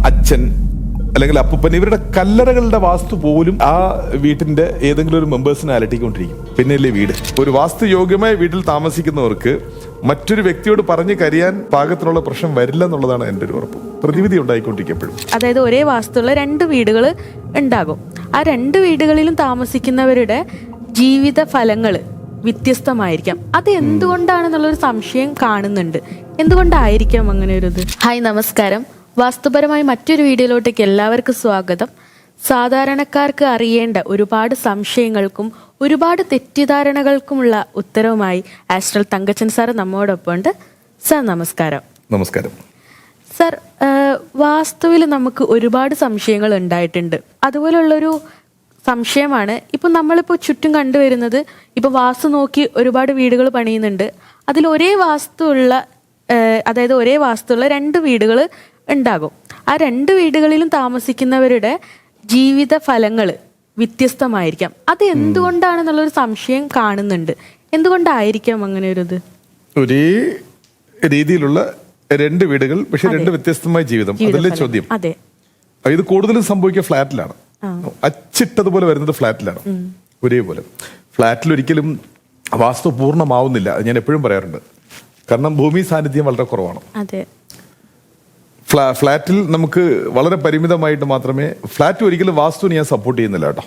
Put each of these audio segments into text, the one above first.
അച്ഛൻ അല്ലെങ്കിൽ അപ്പൂപ്പൻ, ഇവരുടെ കല്ലറകളുടെ വാസ്തു പോലും ആ വീട്ടിന്റെ ഏതെങ്കിലും ഒരു മെമ്പേഴ്സിനെ അലട്ടിക്കൊണ്ടിരിക്കും. പിന്നെയല്ലേ വീട്. ഒരു വാസ്തു യോഗ്യമായ വീട്ടിൽ താമസിക്കുന്നവർക്ക് മറ്റൊരു വ്യക്തിയോട് പറഞ്ഞ് കരിയാൻ പാകത്തിനുള്ള പ്രശ്നം വരില്ല എന്നുള്ളതാണ് എൻ്റെ ഒരു ഉറപ്പ്. പ്രതിവിധി ഉണ്ടായിക്കൊണ്ടിരിക്കപ്പെടും. അതായത് ഒരേ വാസ്തുള്ള 2 വീടുകൾ ഉണ്ടാകും. ആ 2 വീടുകളിലും താമസിക്കുന്നവരുടെ ജീവിത ഫലങ്ങൾ വ്യത്യസ്തമായിരിക്കാം. അത് എന്തുകൊണ്ടാണെന്നുള്ളൊരു സംശയം കാണുന്നുണ്ട്. എന്തുകൊണ്ടായിരിക്കാം അങ്ങനെ ഒരു ഇത്? ഹായ്, നമസ്കാരം. വാസ്തുപരമായി മറ്റൊരു വീഡിയോയിലോട്ടേക്ക് എല്ലാവർക്കും സ്വാഗതം. സാധാരണക്കാർക്ക് അറിയേണ്ട ഒരുപാട് സംശയങ്ങൾക്കും ഒരുപാട് തെറ്റിദ്ധാരണകൾക്കുമുള്ള ഉത്തരവുമായി ആസ്ട്രൽ തങ്കച്ചൻ സാർ നമ്മോടൊപ്പം ഉണ്ട്. സാർ നമസ്കാരം. നമസ്കാരം സാർ, വാസ്തുവിൽ നമുക്ക് ഒരുപാട് സംശയങ്ങൾ ഉണ്ടായിട്ടുണ്ട്. അതുപോലുള്ളൊരു സംശയമാണ് ഇപ്പം നമ്മളിപ്പോൾ ചുറ്റും കണ്ടുവരുന്നത്. ഇപ്പോൾ വാസ്തു നോക്കി ഒരുപാട് വീടുകൾ പണിയുന്നുണ്ട്. അതിൽ ഒരേ വാസ്തുള്ള 2 വീടുകൾ ഉണ്ടാകും. ആ 2 വീടുകളിലും താമസിക്കുന്നവരുടെ ജീവിത ഫലങ്ങൾ വ്യത്യസ്തമായിരിക്കാം. അത് എന്തുകൊണ്ടാണെന്നുള്ളൊരു സംശയം കാണുന്നുണ്ട്. എന്തുകൊണ്ടായിരിക്കാം അങ്ങനെ ഒരു ഇത്? ഒരേ രീതിയിലുള്ള 2 വീടുകൾ, പക്ഷെ 2 വ്യത്യസ്തമായ ജീവിതം. അതല്ലേ ചോദ്യം? അതെ. ഇത് കൂടുതലും സംഭവിക്കുക ഫ്ലാറ്റിലാണ്. അച്ചിട്ടതുപോലെ വരുന്നത് ഫ്ലാറ്റിലാണ്. ഒരേപോലെ ഫ്ലാറ്റിൽ ഒരിക്കലും വാസ്തു പൂർണ്ണമാവുന്നില്ല. ഞാൻ എപ്പോഴും പറയാറുണ്ട്. കാരണം ഭൂമി സാന്നിധ്യം വളരെ കുറവാണ്. അതെ. ഫ്ലാറ്റിൽ നമുക്ക് വളരെ പരിമിതമായിട്ട് മാത്രമേ, ഫ്ലാറ്റ് ഒരിക്കലും വാസ്തുവിനെ ഞാൻ സപ്പോർട്ട് ചെയ്യുന്നില്ല കേട്ടോ.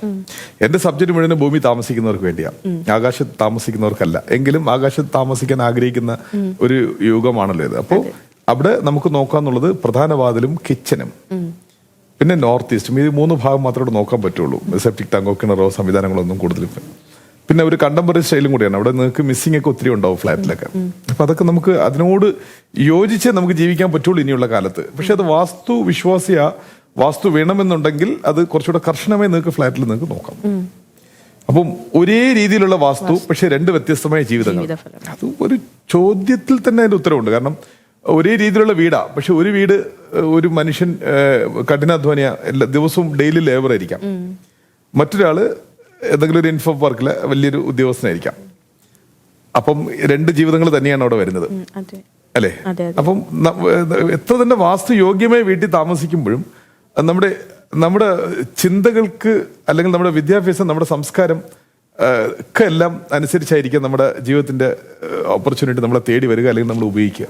എന്റെ സബ്ജക്ട് മുഴുവൻ ഭൂമി താമസിക്കുന്നവർക്ക് വേണ്ടിയാണ്, ആകാശത്ത് താമസിക്കുന്നവർക്കല്ല. എങ്കിലും ആകാശത്ത് താമസിക്കാൻ ആഗ്രഹിക്കുന്ന ഒരു യുഗമാണല്ലോ ഇത്. അപ്പോൾ അവിടെ നമുക്ക് നോക്കാന്നുള്ളത് പ്രധാന വാതിലും കിച്ചനും പിന്നെ നോർത്ത് ഈസ്റ്റും. ഈ 3 ഭാഗം മാത്രമേ നോക്കാൻ പറ്റുള്ളൂ. സെപ്റ്റിക് ടാങ്കോ കിണറോ സംവിധാനങ്ങളൊന്നും കൂടുതലും. പിന്നെ ഒരു കണ്ടംപററി സ്റ്റൈലും കൂടിയാണ്. അവിടെ നിങ്ങൾക്ക് മിസ്സിംഗ് ഒക്കെ ഒത്തിരി ഉണ്ടാവും ഫ്ലാറ്റിലൊക്കെ. അപ്പൊ അതൊക്കെ നമുക്ക് അതിനോട് യോജിച്ചേ നമുക്ക് ജീവിക്കാൻ പറ്റുള്ളൂ ഇനിയുള്ള കാലത്ത്. പക്ഷെ അത് വാസ്തു വിശ്വാസിയാ, വാസ്തു വേണമെന്നുണ്ടെങ്കിൽ അത് കുറച്ചുകൂടെ കർശനമായി നിങ്ങൾക്ക് ഫ്ലാറ്റിൽ നിങ്ങൾക്ക് നോക്കാം. അപ്പം ഒരേ രീതിയിലുള്ള വാസ്തു, പക്ഷെ 2 വ്യത്യസ്തമായ ജീവിതങ്ങൾ. അത് ഒരു ചോദ്യത്തിൽ തന്നെ അതിന്റെ ഉത്തരവുണ്ട്. കാരണം ഒരേ രീതിയിലുള്ള വീടാ, പക്ഷെ ഒരു വീട് ഒരു മനുഷ്യൻ കഠിനാധ്വാനിയ, എല്ലാ ദിവസവും ഡെയിലി ലേബർ ആയിരിക്കാം. മറ്റൊരാള് എന്തെങ്കിലും ഒരു ഇൻഫോ പാർക്കിലെ വലിയൊരു ഉദ്യോഗസ്ഥനായിരിക്കാം. അപ്പം 2 ജീവിതങ്ങൾ തന്നെയാണ് അവിടെ വരുന്നത്, അല്ലേ? അപ്പം എത്ര തന്നെ വാസ്തു യോഗ്യമായ വീട്ടിൽ താമസിക്കുമ്പോഴും നമ്മുടെ ചിന്തകൾക്ക് അല്ലെങ്കിൽ നമ്മുടെ വിദ്യാഭ്യാസം, നമ്മുടെ സംസ്കാരം ഒക്കെ എല്ലാം അനുസരിച്ചായിരിക്കും നമ്മുടെ ജീവിതത്തിന്റെ ഓപ്പർച്യൂണിറ്റി നമ്മളെ തേടി വരിക അല്ലെങ്കിൽ നമ്മൾ ഉപയോഗിക്കുക.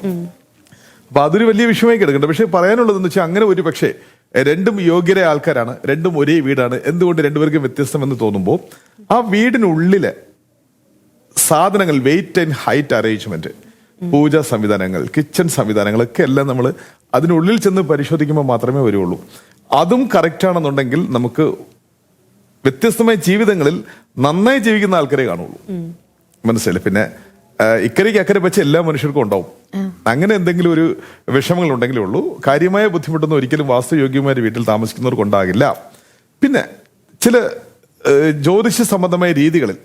അപ്പൊ അതൊരു വലിയ വിഷയമായി കിടക്കുന്നുണ്ട്. പക്ഷെ പറയാനുള്ളതെന്ന് വെച്ചാൽ, അങ്ങനെ ഒരു പക്ഷേ 2 യോഗ്യരായ ആൾക്കാരാണ്, 2 ഒരേ വീടാണ്, എന്തുകൊണ്ട് 2 പേർക്കും വ്യത്യസ്തമെന്ന് തോന്നുമ്പോൾ ആ വീടിനുള്ളിലെ സാധനങ്ങൾ, വെയിറ്റ് ആൻഡ് ഹൈറ്റ് അറേഞ്ച്മെന്റ്, പൂജാ സംവിധാനങ്ങൾ, കിച്ചൺ സംവിധാനങ്ങളൊക്കെ എല്ലാം നമ്മൾ അതിനുള്ളിൽ ചെന്ന് പരിശോധിക്കുമ്പോൾ മാത്രമേ വരുള്ളൂ. അതും കറക്റ്റ് ആണെന്നുണ്ടെങ്കിൽ നമുക്ക് വ്യത്യസ്തമായ ജീവിതങ്ങളിൽ നന്നായി ജീവിക്കുന്ന ആൾക്കാരെ കാണുള്ളൂ. മനസ്സിലായി? പിന്നെ ഇക്കരയ്ക്ക് അക്കരെ വെച്ച് എല്ലാ മനുഷ്യർക്കും ഉണ്ടാവും. അങ്ങനെ എന്തെങ്കിലും ഒരു വിഷമങ്ങൾ ഉണ്ടെങ്കിലേ ഉള്ളൂ. കാര്യമായ ബുദ്ധിമുട്ടൊന്നും ഒരിക്കലും വാസ്തുയോഗ്യമായ വീട്ടിൽ താമസിക്കുന്നവർക്ക് ഉണ്ടാകില്ല. പിന്നെ ചില ജ്യോതിഷ സംബന്ധമായ രീതികളിൽ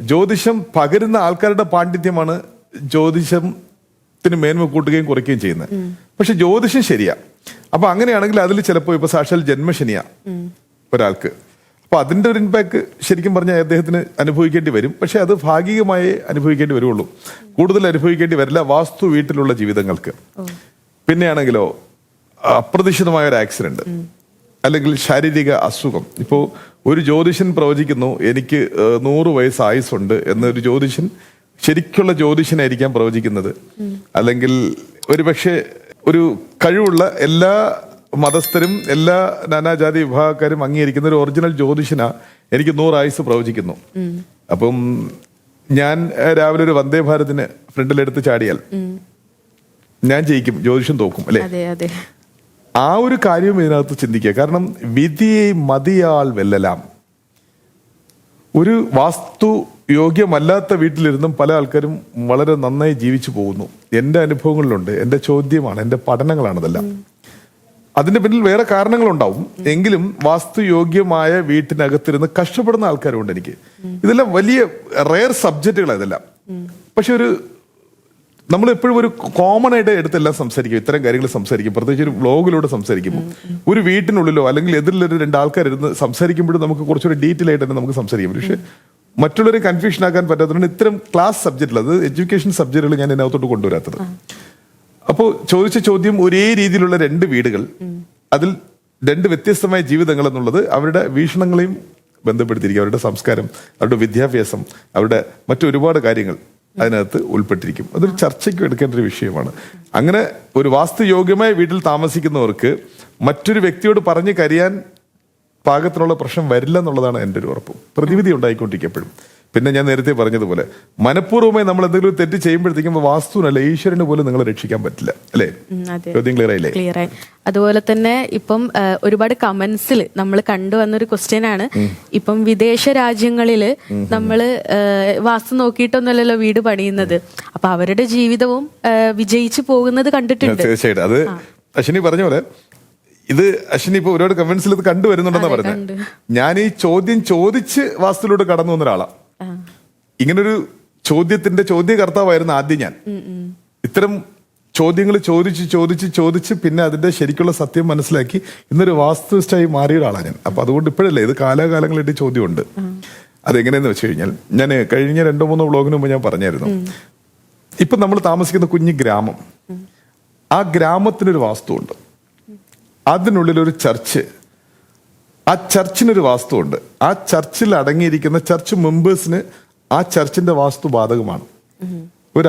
ജ്യോതിഷം പകരുന്ന ആൾക്കാരുടെ പാണ്ഡിത്യമാണ് ജ്യോതിഷത്തിന് മേന്മ കൂട്ടുകയും കുറയ്ക്കുകയും ചെയ്യുന്നത്. പക്ഷെ ജ്യോതിഷം ശരിയാ. അപ്പൊ അങ്ങനെയാണെങ്കിൽ അതിൽ ചിലപ്പോൾ ഇപ്പൊ സാക്ഷാൽ ജന്മശനിയാ ഒരാൾക്ക്. അപ്പൊ അതിന്റെ ഒരു ഇമ്പാക്ട് ശരിക്കും പറഞ്ഞാൽ അദ്ദേഹത്തിന് അനുഭവിക്കേണ്ടി വരും. പക്ഷെ അത് ഭാഗികമായി അനുഭവിക്കേണ്ടി വരുള്ളൂ, കൂടുതൽ അനുഭവിക്കേണ്ടി വരില്ല വാസ്തു വീട്ടിലുള്ള ജീവിതങ്ങൾക്ക്. പിന്നെയാണെങ്കിലോ അപ്രതീക്ഷിതമായ ഒരു ആക്സിഡന്റ് അല്ലെങ്കിൽ ശാരീരിക അസുഖം. ഇപ്പോ ഒരു ജ്യോതിഷൻ പ്രവചിക്കുന്നു എനിക്ക് 100 വയസ്സ് ആയുസ്സുണ്ട് എന്നൊരു ജ്യോതിഷൻ, ശരിക്കുള്ള ജ്യോതിഷനായിരിക്കാം പ്രവചിക്കുന്നത്. അല്ലെങ്കിൽ ഒരുപക്ഷെ ഒരു കഴിവുള്ള എല്ലാ മതസ്ഥരും എല്ലാ നാനാജാതി വിഭാഗക്കാരും അംഗീകരിക്കുന്ന ഒരു ഒറിജിനൽ ജ്യോതിഷന എനിക്ക് 100 ആയുസ് പ്രവചിക്കുന്നു. അപ്പം ഞാൻ രാവിലെ ഒരു വന്ദേ ഭാരതിന് ഫ്രണ്ടിലെടുത്ത് ചാടിയാൽ ഞാൻ ജയിക്കും, ജ്യോതിഷം തോക്കും, അല്ലെ? ആ ഒരു കാര്യവും ഇതിനകത്ത് ചിന്തിക്കുക. കാരണം വിധിയെ മതിയാൽ വെല്ലലാം. ഒരു വാസ്തു യോഗ്യമല്ലാത്ത വീട്ടിലിരുന്നും പല ആൾക്കാരും വളരെ നന്നായി ജീവിച്ചു പോകുന്നു. എന്റെ അനുഭവങ്ങളിലുണ്ട്. എന്റെ ചോദ്യമാണ്, എന്റെ പഠനങ്ങളാണ് ഇതെല്ലാം. അതിന്റെ പിന്നിൽ വേറെ കാരണങ്ങളുണ്ടാവും. എങ്കിലും വാസ്തുയോഗ്യമായ വീട്ടിനകത്തിരുന്ന് കഷ്ടപ്പെടുന്ന ആൾക്കാരുണ്ട് എനിക്ക്. ഇതെല്ലാം വലിയ റെയർ സബ്ജക്റ്റുകളാണ് ഇതെല്ലാം. പക്ഷെ നമ്മൾ എപ്പോഴും ഒരു കോമൺ ആയിട്ട് എടുത്തെല്ലാം സംസാരിക്കും, ഇത്തരം കാര്യങ്ങൾ സംസാരിക്കും. പ്രത്യേകിച്ച് ഒരു വ്ലോഗിലൂടെ സംസാരിക്കുമ്പോൾ ഒരു വീട്ടിനുള്ളിലോ അല്ലെങ്കിൽ എതിരിലൊരു 2 ആൾക്കാരിരുന്ന് സംസാരിക്കുമ്പോഴും നമുക്ക് കുറച്ചുകൂടി ഡീറ്റെയിൽ ആയിട്ട് തന്നെ നമുക്ക് സംസാരിക്കും. പക്ഷെ മറ്റുള്ളവരെ കൺഫ്യൂഷൻ ആക്കാൻ പറ്റാത്തതുകൊണ്ട് ഇത്തരം ക്ലാസ് സബ്ജക്റ്റിൽ, അത് എഡ്യൂക്കേഷൻ സബ്ജക്റ്റുകൾ ഞാൻ ഇതിനകത്തോട്ട് കൊണ്ടുവരാത്തത്. അപ്പോൾ ചോദിച്ച ചോദ്യം, ഒരേ രീതിയിലുള്ള 2 വീടുകൾ അതിൽ രണ്ട് വ്യത്യസ്തമായ ജീവിതങ്ങൾ എന്നുള്ളത് അവരുടെ വീക്ഷണങ്ങളെയും ബന്ധപ്പെടുത്തിയിരിക്കും. അവരുടെ സംസ്കാരം, അവരുടെ വിദ്യാഭ്യാസം, അവരുടെ മറ്റൊരുപാട് കാര്യങ്ങൾ അതിനകത്ത് ഉൾപ്പെട്ടിരിക്കും. അതൊരു ചർച്ചയ്ക്ക് എടുക്കേണ്ട ഒരു വിഷയമാണ്. അങ്ങനെ ഒരു വാസ്തുയോഗ്യമായ വീട്ടിൽ താമസിക്കുന്നവർക്ക് മറ്റൊരു വ്യക്തിയോട് പറഞ്ഞ് കരിയാൻ പാകത്തിനുള്ള പ്രശ്നം വരില്ല എന്നുള്ളതാണ് എൻ്റെ ഒരു ഉറപ്പ്. പ്രതിവിധി ഉണ്ടായിക്കൊണ്ടിരിക്കപ്പോഴും. പിന്നെ ഞാൻ നേരത്തെ പറഞ്ഞതുപോലെ മനഃപൂർവ്വമായി നമ്മൾ എന്തെങ്കിലും തെറ്റ് ചെയ്യുമ്പോഴത്തേക്കും വാസ്തുവിനല്ല ഈശ്വരന് പോലും നിങ്ങളെ രക്ഷിക്കാൻ പറ്റില്ല. അല്ലേ? ചോദ്യം ക്ലിയർ ആയില്ലേ? ക്ലിയർ ആയി. അതുപോലെ തന്നെ ഇപ്പം ഒരുപാട് കമന്റ്സിൽ നമ്മൾ കണ്ടുവന്നൊരു ക്വസ്റ്റ്യൻ ആണ്. ഇപ്പം വിദേശ രാജ്യങ്ങളില് നമ്മള് വാസ്തു നോക്കിയിട്ടൊന്നുമല്ലല്ലോ വീട് പണിയുന്നത്. അപ്പൊ അവരുടെ ജീവിതവും വിജയിച്ചു പോകുന്നത് കണ്ടിട്ടുണ്ട്. തീർച്ചയായിട്ടും. അത് അശ്വിനി പറഞ്ഞ പോലെ ഇത് അശ്വിനി ഇപ്പൊ ഒരുപാട് കമന്റ്സിൽ ഇത് കണ്ടുവരുന്നുണ്ടെന്നാ പറഞ്ഞത്. ഞാൻ ഈ ചോദ്യം ചോദിച്ച് വാസ്തുവിലൂടെ കടന്നു വന്ന ഒരാളാണ്. ഇങ്ങനൊരു ചോദ്യത്തിന്റെ ചോദ്യകർത്താവായിരുന്നു ആദ്യം ഞാൻ. ഇത്തരം ചോദ്യങ്ങൾ ചോദിച്ച് പിന്നെ അതിന്റെ ശരിക്കുള്ള സത്യം മനസ്സിലാക്കി ഇന്നൊരു വാസ്തുവിസ്റ്റായി മാറിയ ഒരാളാണ് ഞാൻ. അപ്പൊ അതുകൊണ്ട് ഇപ്പോഴല്ലേ ഇത് കാലാകാലങ്ങളായിട്ട് ചോദ്യമുണ്ട്. അതെങ്ങനെയെന്ന് വെച്ച് കഴിഞ്ഞാൽ ഞാൻ കഴിഞ്ഞ 2-3 വ്ളോഗിന് മുമ്പ് ഞാൻ പറഞ്ഞായിരുന്നു, ഇപ്പൊ നമ്മൾ താമസിക്കുന്ന കുഞ്ഞു ഗ്രാമം, ആ ഗ്രാമത്തിനൊരു വാസ്തുവുണ്ട്. അതിനുള്ളിൽ ഒരു ചർച്ച്, ആ ചർച്ചിനൊരു വാസ്തുവുണ്ട്. ആ ചർച്ചിൽ അടങ്ങിയിരിക്കുന്ന ചർച്ച് മെമ്പേഴ്സിന് ആ ചർച്ചിന്റെ വാസ്തു ബാധകമാണ്. ഒരു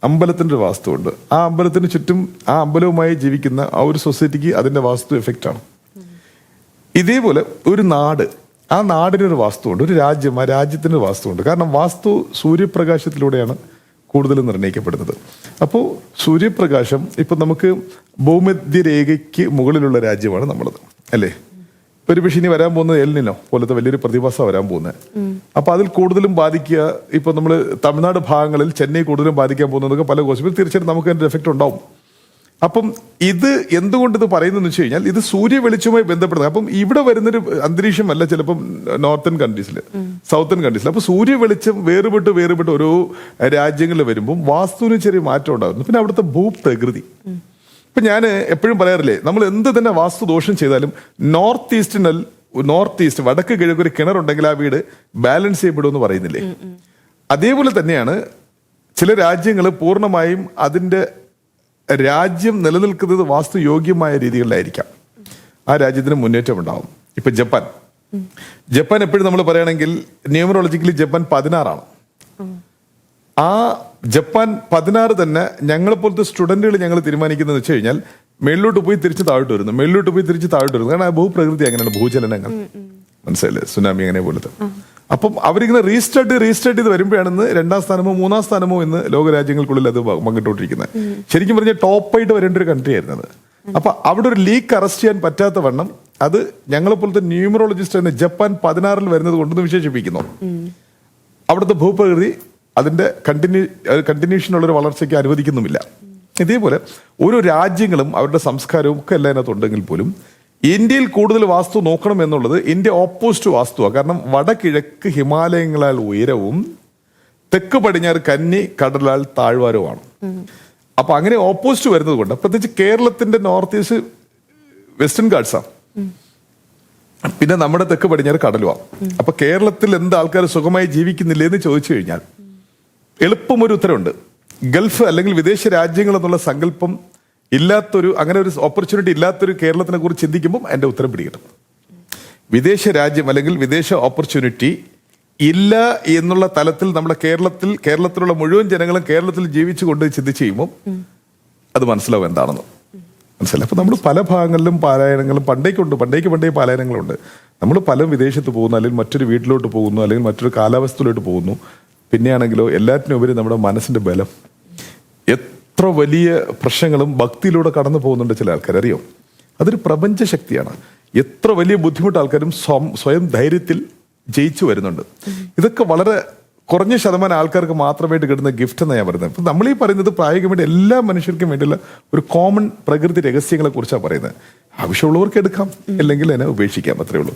അമ്പലത്തിന്റെ ഒരു വാസ്തുവുണ്ട്. ആ അമ്പലത്തിന് ചുറ്റും ആ അമ്പലവുമായി ജീവിക്കുന്ന ആ ഒരു സൊസൈറ്റിക്ക് അതിന്റെ വാസ്തു എഫക്റ്റ് ആണ്. ഇതേപോലെ ഒരു നാട്, ആ നാടിനൊരു വാസ്തുവുണ്ട്. ഒരു രാജ്യം, ആ രാജ്യത്തിന് വാസ്തുവുണ്ട്. കാരണം വാസ്തു സൂര്യപ്രകാശത്തിലൂടെയാണ് കൂടുതൽ നിർണ്ണയിക്കപ്പെടുന്നത്. അപ്പോൾ സൂര്യപ്രകാശം ഇപ്പൊ നമുക്ക് ഭൂമധ്യരേഖയ്ക്ക് മുകളിലുള്ള രാജ്യമാണ് നമ്മളത്, അല്ലേ? ഒരു പക്ഷേ ഇനി വരാൻ പോകുന്നത് എൽനിനോ പോലത്തെ വലിയൊരു പ്രതിഭാസം വരാൻ പോകുന്നത്. അപ്പൊ അതിൽ കൂടുതലും ബാധിക്കുക ഇപ്പൊ നമ്മൾ തമിഴ്നാട് ഭാഗങ്ങളിൽ ചെന്നൈ കൂടുതലും ബാധിക്കാൻ പോകുന്നതൊക്കെ പല കോഴ്സും തീർച്ചയായിട്ടും നമുക്ക് അതിന്റെ എഫക്റ്റ് ഉണ്ടാവും. അപ്പം ഇത് എന്തുകൊണ്ട് ഇത് പറയുന്നതെന്ന് വെച്ച് കഴിഞ്ഞാൽ ഇത് സൂര്യ വെളിച്ചവുമായി ബന്ധപ്പെടുന്നത്. അപ്പം ഇവിടെ വരുന്നൊരു അന്തരീക്ഷമല്ല ചിലപ്പം നോർത്തേൺ കൺട്രീസിൽ, സൗത്തേൺ കൺട്രീസിൽ. അപ്പൊ സൂര്യ വെളിച്ചം വേറുപെട്ട് ഓരോ രാജ്യങ്ങളിൽ വരുമ്പോൾ വാസ്തുവിന് ചെറിയ മാറ്റം ഉണ്ടാകുന്നു. പിന്നെ അവിടുത്തെ ഭൂപ്രകൃതി. ഇപ്പൊ ഞാൻ എപ്പോഴും പറയാറില്ലേ, നമ്മൾ എന്ത് തന്നെ വാസ്തു ദോഷം ചെയ്താലും നോർത്ത് ഈസ്റ്റ് വടക്ക് കിഴക്ക് ഒരു കിണറുണ്ടെങ്കിൽ ആ വീട് ബാലൻസ് ചെയ്യപ്പെടുമെന്ന് പറയുന്നില്ലേ? അതേപോലെ തന്നെയാണ് ചില രാജ്യങ്ങൾ പൂർണ്ണമായും അതിന്റെ രാജ്യം നിലനിൽക്കുന്നത് വാസ്തു യോഗ്യമായ രീതികളിലായിരിക്കാം. ആ രാജ്യത്തിന് മുന്നേറ്റം ഉണ്ടാവും. ഇപ്പൊ ജപ്പാൻ എപ്പോഴും നമ്മൾ പറയുകയാണെങ്കിൽ ന്യൂമറോളജിക്കലി ജപ്പാൻ 16 ആ ജപ്പാൻ 16 തന്നെ ഞങ്ങളെ പോലത്തെ സ്റ്റുഡന്റുകൾ ഞങ്ങൾ തീരുമാനിക്കുന്നത് വെച്ച് കഴിഞ്ഞാൽ മേളിലോട്ട് പോയി തിരിച്ച് താഴോട്ട് വരുന്നു, മേളിലോട്ട് പോയി തിരിച്ച് താഴോട്ട് വരുന്നു. കാരണം ആ ഭൂപ്രകൃതി അങ്ങനെയാണ്, ഭൂചലനങ്ങൾ, മനസ്സിലല്ലേ? സുനാമി അങ്ങനെ പോലത്തെ. അപ്പം അവരിങ്ങനെ റീസ്റ്റാർട്ട് ചെയ്ത് വരുമ്പോഴാണ് 2ാം സ്ഥാനമോ 3ാം സ്ഥാനമോ എന്ന് ലോകരാജ്യങ്ങൾക്കുള്ളിൽ അത് പങ്കിട്ടുകൊണ്ടിരിക്കുന്നത്. ശരിക്കും പറഞ്ഞാൽ ടോപ്പായിട്ട് വരേണ്ട ഒരു കൺട്രി ആയിരുന്നത്. അപ്പൊ അവിടെ ഒരു ലീക്ക് അറസ്റ്റ് ചെയ്യാൻ പറ്റാത്ത വണ്ണം അത് ഞങ്ങളെ പോലത്തെ ന്യൂമറോളജിസ്റ്റ് തന്നെ ജപ്പാൻ 16 വരുന്നത് കൊണ്ടെന്ന് വിശേഷിപ്പിക്കുന്നു. അവിടുത്തെ ഭൂപ്രകൃതി അതിന്റെ കണ്ടിന്യൂഷനുള്ള ഒരു വളർച്ചയ്ക്ക് അനുവദിക്കുന്നുമില്ല. ഇതേപോലെ ഓരോ രാജ്യങ്ങളും അവരുടെ സംസ്കാരവും ഒക്കെ എല്ലാം അതിനകത്തുണ്ടെങ്കിൽ പോലും ഇന്ത്യയിൽ കൂടുതൽ വാസ്തു നോക്കണം എന്നുള്ളത് ഇന്ത്യ ഓപ്പോസിറ്റ് വാസ്തുവാണ്. കാരണം വടക്കിഴക്ക് ഹിമാലയങ്ങളാൽ ഉയരവും തെക്ക് പടിഞ്ഞാറ് കന്നി കടലാൽ താഴ്വാരവുമാണ്. അപ്പൊ അങ്ങനെ ഓപ്പോസിറ്റ് വരുന്നത് കൊണ്ട് പ്രത്യേകിച്ച് കേരളത്തിന്റെ നോർത്ത് ഈസ്റ്റ് വെസ്റ്റേൺ ഗാഡ്സാണ്, പിന്നെ നമ്മുടെ തെക്ക് പടിഞ്ഞാറ് കടലുമാണ്. അപ്പൊ കേരളത്തിൽ എന്ത് ആൾക്കാർ സുഖമായി ജീവിക്കുന്നില്ലേ എന്ന് ചോദിച്ചു കഴിഞ്ഞാൽ എളുപ്പം ഒരു ഉത്തരവുണ്ട്. ഗൾഫ് അല്ലെങ്കിൽ വിദേശ രാജ്യങ്ങൾ എന്നുള്ള സങ്കല്പം ഇല്ലാത്തൊരു, അങ്ങനെ ഒരു ഓപ്പർച്യൂണിറ്റി ഇല്ലാത്തൊരു കേരളത്തിനെ കുറിച്ച് ചിന്തിക്കുമ്പോൾ എൻ്റെ ഉത്തരം പിടികിട്ടും. വിദേശ രാജ്യം അല്ലെങ്കിൽ വിദേശ ഓപ്പർച്യൂണിറ്റി ഇല്ല എന്നുള്ള തലത്തിൽ നമ്മുടെ കേരളത്തിലുള്ള മുഴുവൻ ജനങ്ങളും കേരളത്തിൽ ജീവിച്ചുകൊണ്ട് ചിന്തിച്ച് ചെയ്യുമ്പോൾ അത് മനസ്സിലാവും എന്താണെന്ന്. മനസ്സിലായി? അപ്പൊ നമ്മൾ പല ഭാഗങ്ങളിലും പാലായനങ്ങളും പണ്ടേക്ക് പാലായനങ്ങളുണ്ട്. നമ്മൾ പല വിദേശത്ത് പോകുന്നു, അല്ലെങ്കിൽ മറ്റൊരു വീട്ടിലോട്ട് പോകുന്നു, അല്ലെങ്കിൽ മറ്റൊരു കാലാവസ്ഥയിലോട്ട് പോകുന്നു. പിന്നെയാണെങ്കിലോ എല്ലാറ്റിനും ഉപരി നമ്മുടെ മനസ്സിന്റെ ബലം, എത്ര വലിയ പ്രശ്നങ്ങളും ഭക്തിയിലൂടെ കടന്നു പോകുന്നുണ്ട് ചില ആൾക്കാർ, അറിയോ? അതൊരു പ്രപഞ്ച ശക്തിയാണ്. എത്ര വലിയ ബുദ്ധിമുട്ട് ആൾക്കാരും സ്വയം ധൈര്യത്തിൽ ജയിച്ചു വരുന്നുണ്ട്. ഇതൊക്കെ വളരെ കുറഞ്ഞ ശതമാനം ആൾക്കാർക്ക് മാത്രമായിട്ട് കിട്ടുന്ന ഗിഫ്റ്റ് എന്നാണ് ഞാൻ പറയുന്നത്. ഇപ്പം നമ്മൾ ഈ പറയുന്നത് പ്രായോഗികമായിട്ട് എല്ലാ മനുഷ്യർക്കും വേണ്ടിയുള്ള ഒരു കോമൺ പ്രകൃതി രഹസ്യങ്ങളെ കുറിച്ചാണ് പറയുന്നത്. ആവശ്യമുള്ളവർക്ക് എടുക്കാം, അല്ലെങ്കിൽ അതിനെ ഉപേക്ഷിക്കാം, അത്രേ ഉള്ളൂ.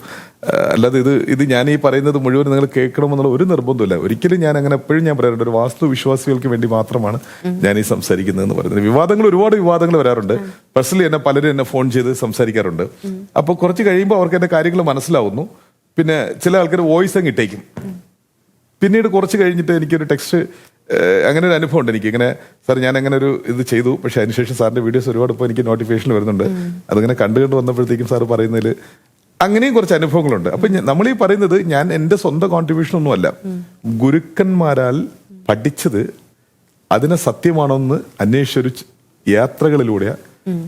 അല്ലാതെ ഇത് ഞാൻ ഈ പറയുന്നത് മുഴുവൻ നിങ്ങൾ കേൾക്കണമെന്നുള്ള ഒരു നിർബന്ധമില്ല. ഒരിക്കലും ഞാൻ അങ്ങനെ എപ്പോഴും ഞാൻ പറയാറുണ്ട്, ഒരു വാസ്തു വിശ്വാസികൾക്ക് വേണ്ടി മാത്രമാണ് ഞാൻ ഈ സംസാരിക്കുന്നതെന്ന് പറയുന്നത്. ഒരുപാട് വിവാദങ്ങൾ വരാറുണ്ട്. പേഴ്സണലി എന്നെ പലരും എന്നെ ഫോൺ ചെയ്ത് സംസാരിക്കാറുണ്ട്. അപ്പോൾ കുറച്ച് കഴിയുമ്പോൾ അവർക്ക് എന്റെ കാര്യങ്ങൾ മനസ്സിലാവുന്നു. പിന്നെ ചില ആൾക്കാർ വോയിസ് അങ്ങ് ഇട്ടേക്കും. പിന്നീട് കുറച്ച് കഴിഞ്ഞിട്ട് എനിക്കൊരു ടെക്സ്റ്റ് അങ്ങനെ ഒരു അനുഭവം ഉണ്ട് എനിക്ക്. ഇങ്ങനെ സാർ ഞാൻ അങ്ങനെ ഒരു ഇത് ചെയ്തു, പക്ഷെ അതിനുശേഷം സാറിന്റെ വീഡിയോസ് ഒരുപാട് ഇപ്പോൾ എനിക്ക് നോട്ടിഫിക്കേഷൻ വരുന്നുണ്ട്. അതിങ്ങനെ കണ്ടു വന്നപ്പോഴത്തേക്കും സാർ പറയുന്നതിൽ അങ്ങനെയും കുറച്ച് അനുഭവങ്ങളുണ്ട്. അപ്പൊ നമ്മൾ ഈ പറയുന്നത് ഞാൻ എൻ്റെ സ്വന്തം കോൺട്രിബ്യൂഷൻ ഒന്നുമല്ല, ഗുരുക്കന്മാരാൽ പഠിച്ചത് അതിനെ സത്യമാണെന്ന് അന്വേഷിച്ചൊരു യാത്രകളിലൂടെ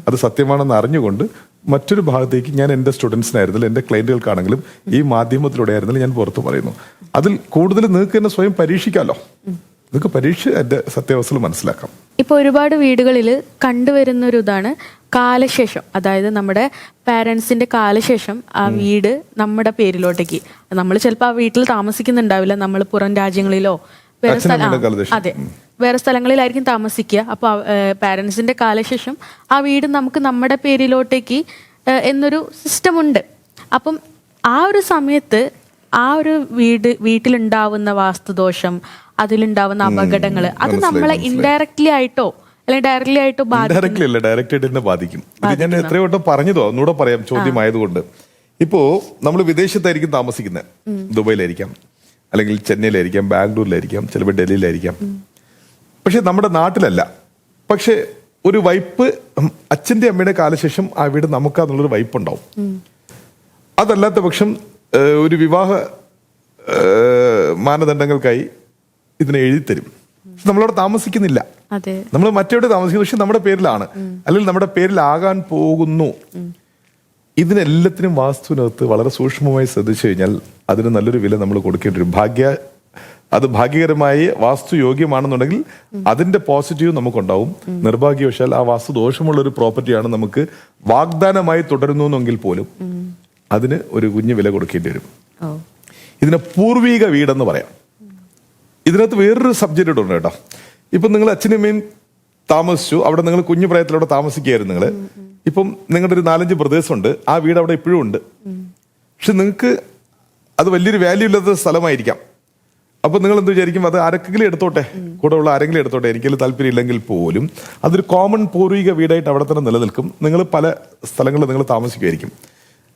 അത് സത്യമാണെന്ന് അറിഞ്ഞുകൊണ്ട് മറ്റൊരു ഭാഗത്തേക്ക് ഞാൻ എൻ്റെ സ്റ്റുഡൻസിനായിരുന്നില്ല, എൻ്റെ ക്ലയന്റുകൾക്കാണെങ്കിലും ഈ മാധ്യമത്തിലൂടെ ആയിരുന്നില്ല ഞാൻ പുറത്ത് പറയുന്നു. അതിൽ കൂടുതൽ നിങ്ങൾക്ക് തന്നെ സ്വയം പരീക്ഷിക്കാമല്ലോ, നിങ്ങൾക്ക് പരീക്ഷ എൻ്റെ സത്യാവസ്ഥകൾ മനസ്സിലാക്കാം. ഇപ്പൊ ഒരുപാട് വീടുകളിൽ കണ്ടുവരുന്ന ഒരു ഇതാണ് കാലശേഷം, അതായത് നമ്മുടെ പാരന്റ്സിന്റെ കാലശേഷം ആ വീട് നമ്മുടെ പേരിലോട്ടേക്ക്, നമ്മൾ ചിലപ്പോൾ ആ വീട്ടിൽ താമസിക്കുന്നുണ്ടാവില്ല, നമ്മൾ പുറം രാജ്യങ്ങളിലോ വേറെ സ്ഥലങ്ങളിലായിരിക്കും താമസിക്കുക. അപ്പൊ പാരന്റ്സിന്റെ കാലശേഷം ആ വീട് നമുക്ക് നമ്മുടെ പേരിലോട്ടേക്ക് എന്നൊരു സിസ്റ്റം ഉണ്ട്. അപ്പം ആ ഒരു സമയത്ത് ആ ഒരു വീട്ടിലുണ്ടാവുന്ന വാസ്തുദോഷം, അതിലുണ്ടാവുന്ന അപകടങ്ങൾ, അത് നമ്മളെ ഇൻഡയറക്ട്ലി ആയിട്ടോ അല്ലെങ്കിൽ ഡയറക്ട്ലി ആയിട്ടോ ഡയറക്റ്റ് ആയിട്ട് തന്നെ ബാധിക്കും. ഇത് ഞാൻ എത്രയോ വട്ടം പറഞ്ഞതോ, ഒന്നുകൂടെ പറയാം ചോദ്യമായതുകൊണ്ട്. ഇപ്പോ നമ്മൾ വിദേശത്തായിരിക്കും താമസിക്കുന്നത്, ദുബൈയിലായിരിക്കാം, അല്ലെങ്കിൽ ചെന്നൈയിലായിരിക്കാം, ബാംഗ്ലൂരിലായിരിക്കാം, ചിലപ്പോൾ ഡൽഹിയിലായിരിക്കാം. പക്ഷെ നമ്മുടെ നാട്ടിലല്ല. പക്ഷെ ഒരു വൈപ്പ് അച്ഛന്റെ അമ്മയുടെ കാലശേഷം ആ വീട് നമുക്കാന്നുള്ളൊരു വൈപ്പുണ്ടാവും. അതല്ലാത്ത പക്ഷം ഒരു വിവാഹ മാനദണ്ഡങ്ങൾക്കായി ഇതിനെ എഴുതിത്തരും. നമ്മളവിടെ താമസിക്കുന്നില്ല, നമ്മൾ മറ്റെവിടെ താമസിക്കുന്നു, പക്ഷെ നമ്മുടെ പേരിലാണ്, അല്ലെങ്കിൽ നമ്മുടെ പേരിലാകാൻ പോകുന്നു. ഇതിനെല്ലാത്തിനും വാസ്തുവിനകത്ത് വളരെ സൂക്ഷ്മമായി ശ്രദ്ധിച്ചു കഴിഞ്ഞാൽ അതിന് നല്ലൊരു വില നമ്മൾ കൊടുക്കേണ്ടി വരും. അത് ഭാഗ്യകരമായി വാസ്തു യോഗ്യമാണെന്നുണ്ടെങ്കിൽ അതിന്റെ പോസിറ്റീവ് നമുക്കുണ്ടാവും. നിർഭാഗ്യവശാൽ ആ വാസ്തു ദോഷമുള്ള ഒരു പ്രോപ്പർട്ടിയാണ് നമുക്ക് വാഗ്ദാനമായി തുടരുന്നെങ്കിൽ പോലും അതിന് ഒരു കുഞ്ഞു വില കൊടുക്കേണ്ടി വരും. ഇതിനെ പൂർവീക വീടെന്ന് പറയാം. ഇതിനകത്ത് വേറൊരു സബ്ജക്റ്റ് ഉണ്ട് കേട്ടോ. ഇപ്പൊ നിങ്ങൾ അച്ഛനമ്മയും താമസിച്ചു, അവിടെ നിങ്ങൾ കുഞ്ഞു പ്രായത്തിലൂടെ താമസിക്കുകയായിരുന്നു നിങ്ങൾ. ഇപ്പം നിങ്ങളുടെ ഒരു 4-5 ബ്രദേഴ്സ് ഉണ്ട്, ആ വീട് അവിടെ ഇപ്പോഴും ഉണ്ട്. പക്ഷെ നിങ്ങൾക്ക് അത് വലിയൊരു വാല്യൂ ഇല്ലാത്ത സ്ഥലമായിരിക്കാം. അപ്പൊ നിങ്ങൾ എന്ത് വിചാരിക്കും, അത് ആരെങ്കിലും എടുത്തോട്ടെ, കൂടെ ഉള്ള ആരെങ്കിലും എടുത്തോട്ടെ, എനിക്കതിൽ താല്പര്യം ഇല്ലെങ്കിൽ പോലും അതൊരു കോമൺ പൂർവിക വീടായിട്ട് അവിടെ തന്നെ നിലനിൽക്കും. നിങ്ങൾ പല സ്ഥലങ്ങളിൽ നിങ്ങൾ താമസിക്കുമായിരിക്കും.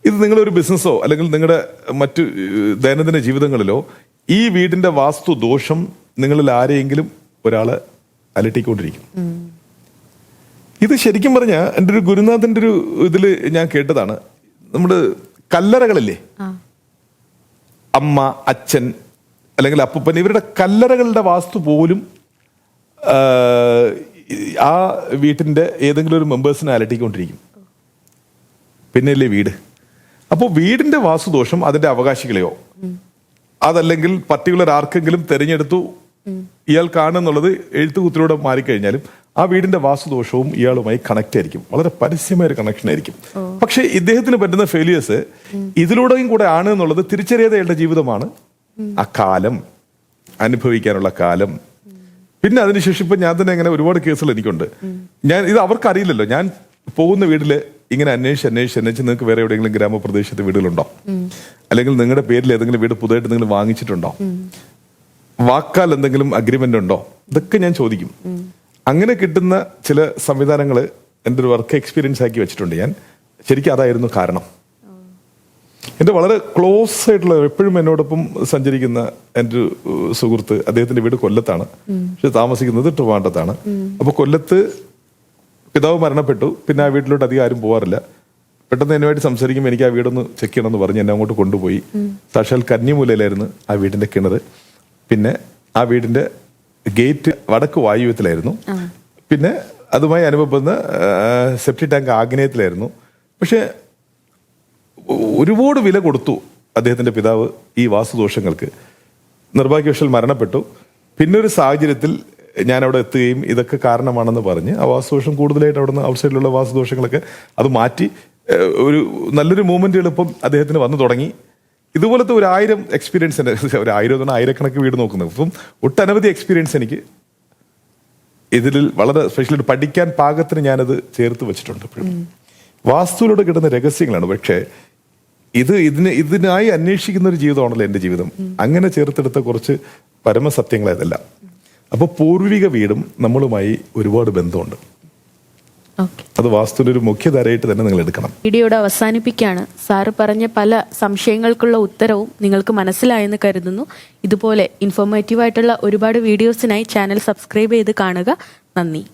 ഇത് നിങ്ങളൊരു ബിസിനസ്സോ അല്ലെങ്കിൽ നിങ്ങളുടെ മറ്റു ദൈനംദിന ജീവിതങ്ങളിലോ ഈ വീടിന്റെ വാസ്തു ദോഷം നിങ്ങളിൽ ആരെയെങ്കിലും ഒരാളെ അലട്ടിക്കൊണ്ടിരിക്കും. ഇത് ശരിക്കും പറഞ്ഞാൽ എൻ്റെ ഒരു ഗുരുനാഥന്റെ ഒരു ഇതിൽ ഞാൻ കേട്ടതാണ്. നമ്മുടെ കല്ലറകളില്ലേ, അമ്മ, അച്ഛൻ അല്ലെങ്കിൽ അപ്പൂപ്പൻ, ഇവരുടെ കല്ലറകളുടെ വാസ്തു പോലും ആ വീട്ടിന്റെ ഏതെങ്കിലും ഒരു മെമ്പേഴ്സിനെ അലട്ടിക്കൊണ്ടിരിക്കും. പിന്നെയല്ലേ വീട്. അപ്പോൾ വീടിന്റെ വാസ്തുദോഷം അതിന്റെ അവകാശികളെയോ അതല്ലെങ്കിൽ പർട്ടിക്കുലർ ആർക്കെങ്കിലും തെരഞ്ഞെടുത്തു ഇയാൾ കാണുന്നുള്ളത് എഴുത്തുകുത്തിലൂടെ മാറിക്കഴിഞ്ഞാലും ആ വീടിന്റെ വാസ്തുദോഷവും ഇയാളുമായി കണക്ട് ആയിരിക്കും. വളരെ പരസ്യമായ ഒരു കണക്ഷൻ ആയിരിക്കും. പക്ഷെ ഇദ്ദേഹത്തിന് പറ്റുന്ന ഫെയിലിയേഴ്സ് ഇതിലൂടെയും കൂടെ ആണ് എന്നുള്ളത് തിരിച്ചറിയാതെ അയാളുടെ ജീവിതമാണ്. ആ കാലം അനുഭവിക്കാനുള്ള കാലം. പിന്നെ അതിനുശേഷം ഇപ്പൊ ഞാൻ തന്നെ അങ്ങനെ ഒരുപാട് കേസുകൾ എനിക്കുണ്ട്. ഞാൻ ഇത് അവർക്ക് അറിയില്ലല്ലോ. ഞാൻ പോകുന്ന വീട്ടില് ഇങ്ങനെ അന്വേഷിച്ച് നിങ്ങൾക്ക് വേറെ എവിടെയെങ്കിലും ഗ്രാമപ്രദേശത്ത് വീടുകളുണ്ടോ, അല്ലെങ്കിൽ നിങ്ങളുടെ പേരിൽ ഏതെങ്കിലും വീട് പുതുതായിട്ട് നിങ്ങൾ വാങ്ങിച്ചിട്ടുണ്ടോ, വാക്കാൽ എന്തെങ്കിലും അഗ്രിമെന്റ് ഉണ്ടോ, ഇതൊക്കെ ഞാൻ ചോദിക്കും. അങ്ങനെ കിട്ടുന്ന ചില സംവിധാനങ്ങൾ എൻ്റെ ഒരു വർക്ക് എക്സ്പീരിയൻസ് ആക്കി വെച്ചിട്ടുണ്ട് ഞാൻ. ശരിക്കും അതായിരുന്നു കാരണം. എൻ്റെ വളരെ ക്ലോസ് ആയിട്ടുള്ള എപ്പോഴും എന്നോടൊപ്പം സഞ്ചരിക്കുന്ന എൻ്റെ ഒരു സുഹൃത്ത്, അദ്ദേഹത്തിന്റെ വീട് കൊല്ലത്താണ്, പക്ഷെ താമസിക്കുന്നത് ട്രിവാൻഡ്രത്താണ്. അപ്പൊ കൊല്ലത്ത് പിതാവ് മരണപ്പെട്ടു. പിന്നെ ആ വീട്ടിലോട്ട് അധികം ആരും പോകാറില്ല. പെട്ടെന്ന് എന്നുമായിട്ട് സംസാരിക്കുമ്പോൾ എനിക്ക് ആ വീടൊന്ന് ചെക്ക് ചെയ്യണമെന്ന് പറഞ്ഞ് എന്നെ അങ്ങോട്ട് കൊണ്ടുപോയി. സാക്ഷാൽ കന്നിമൂലയിലായിരുന്നു ആ വീടിന്റെ കിണറ്. പിന്നെ ആ വീടിന്റെ ഗേറ്റ് വടക്ക് വായുവ്യത്തിലായിരുന്നു. പിന്നെ അതുമായി അനുഭവപ്പെടുന്ന സെപ്റ്റി ടാങ്ക് ആഗ്നേയത്തിലായിരുന്നു. പക്ഷെ ഒരുപാട് വില കൊടുത്തു അദ്ദേഹത്തിന്റെ പിതാവ് ഈ വാസ്തുദോഷങ്ങൾക്ക്. നിർഭാഗ്യവശാൽ മരണപ്പെട്ടു. പിന്നെ ഒരു സാഹചര്യത്തിൽ ഞാൻ അവിടെ എത്തുകയും ഇതൊക്കെ കാരണമാണെന്ന് പറഞ്ഞ് ആ വാസ്തുദോഷം കൂടുതലായിട്ട് അവിടെ നിന്ന് ഔട്ട്സൈഡിലുള്ള വാസ്തുദോഷങ്ങളൊക്കെ അത് മാറ്റി ഒരു നല്ലൊരു മൂവ്മെന്റ് എളുപ്പം അദ്ദേഹത്തിന് വന്നു തുടങ്ങി. ഇതുപോലത്തെ 1000 എക്സ്പീരിയൻസ് എൻ്റെ, 1000 ആയിരക്കണക്ക് വീട് നോക്കുന്നത്. അപ്പം ഒട്ടനവധി എക്സ്പീരിയൻസ് എനിക്ക് ഇതിൽ വളരെ സ്പെഷ്യലായിട്ട് പഠിക്കാൻ പാകത്തിന് ഞാനത് ചേർത്ത് വെച്ചിട്ടുണ്ട്. എപ്പോഴും വാസ്തുവിലൂടെ കിട്ടുന്ന രഹസ്യങ്ങളാണ്. പക്ഷേ ഇതിനായി അന്വേഷിക്കുന്ന ഒരു ജീവിതമാണല്ലോ എൻ്റെ ജീവിതം. അങ്ങനെ ചേർത്തെടുത്ത കുറച്ച് പരമസത്യങ്ങളായതല്ല. അപ്പോൾ പൂർവിക വീടും നമ്മളുമായി ഒരുപാട് ബന്ധമുണ്ട്. ഓക്കെ. അത് വാസ്തുവിന്റെ ഒരു മുഖ്യധാരയായിട്ട് തന്നെ നിങ്ങൾ എടുക്കണം. വീഡിയോയുടെ അവസാനിപ്പിക്കുകയാണ്. സാറ് പറഞ്ഞ പല സംശയങ്ങൾക്കുള്ള ഉത്തരവും നിങ്ങൾക്ക് മനസ്സിലായെന്ന് കരുതുന്നു. ഇതുപോലെ ഇൻഫോർമേറ്റീവ് ആയിട്ടുള്ള ഒരുപാട് വീഡിയോസിനായി ചാനൽ സബ്സ്ക്രൈബ് ചെയ്ത് കാണുക. നന്ദി.